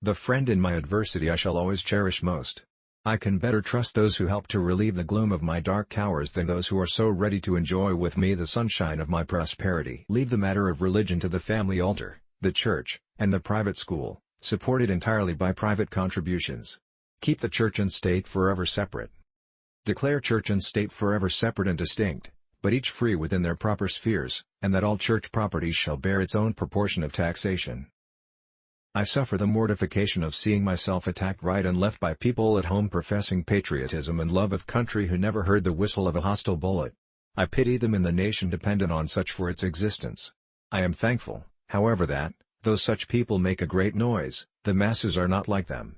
The friend in my adversity I shall always cherish most. I can better trust those who help to relieve the gloom of my dark hours than those who are so ready to enjoy with me the sunshine of my prosperity. Leave the matter of religion to the family altar, the church, and the private school, supported entirely by private contributions. Keep the church and state forever separate. Declare church and state forever separate and distinct, but each free within their proper spheres, and that all church property shall bear its own proportion of taxation. I suffer the mortification of seeing myself attacked right and left by people at home professing patriotism and love of country who never heard the whistle of a hostile bullet. I pity them in the nation dependent on such for its existence. I am thankful, however, that, though such people make a great noise, the masses are not like them.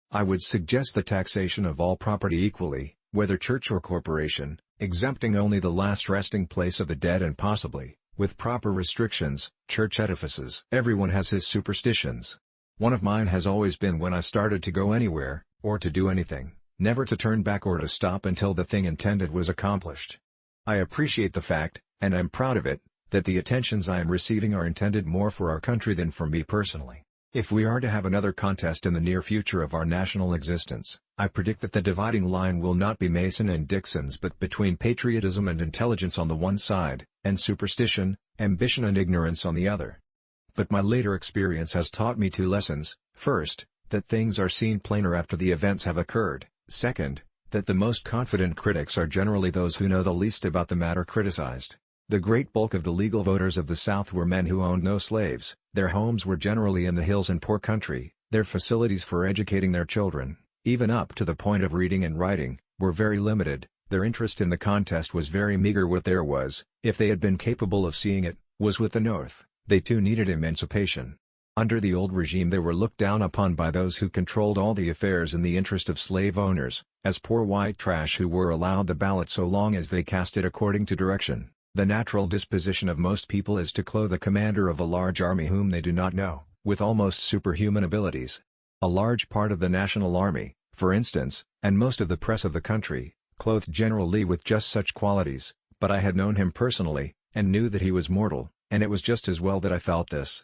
I would suggest the taxation of all property equally, whether church or corporation, exempting only the last resting place of the dead and possibly, with proper restrictions, church edifices. Everyone has his superstitions. One of mine has always been when I started to go anywhere, or to do anything, never to turn back or to stop until the thing intended was accomplished. I appreciate the fact, and I'm proud of it, that the attentions I am receiving are intended more for our country than for me personally. If we are to have another contest in the near future of our national existence, I predict that the dividing line will not be Mason and Dixon's but between patriotism and intelligence on the one side, and superstition, ambition and ignorance on the other. But my later experience has taught me two lessons: first, that things are seen plainer after the events have occurred; second, that the most confident critics are generally those who know the least about the matter criticized. The great bulk of the legal voters of the South were men who owned no slaves, their homes were generally in the hills and poor country, their facilities for educating their children, even up to the point of reading and writing, were very limited, their interest in the contest was very meager. What there was, if they had been capable of seeing it, was with the North. They too needed emancipation. Under the old regime they were looked down upon by those who controlled all the affairs in the interest of slave owners, as poor white trash who were allowed the ballot so long as they cast it according to direction. The natural disposition of most people is to clothe the commander of a large army whom they do not know, with almost superhuman abilities. A large part of the National Army, for instance, and most of the press of the country, clothed General Lee with just such qualities, but I had known him personally, and knew that he was mortal, and it was just as well that I felt this.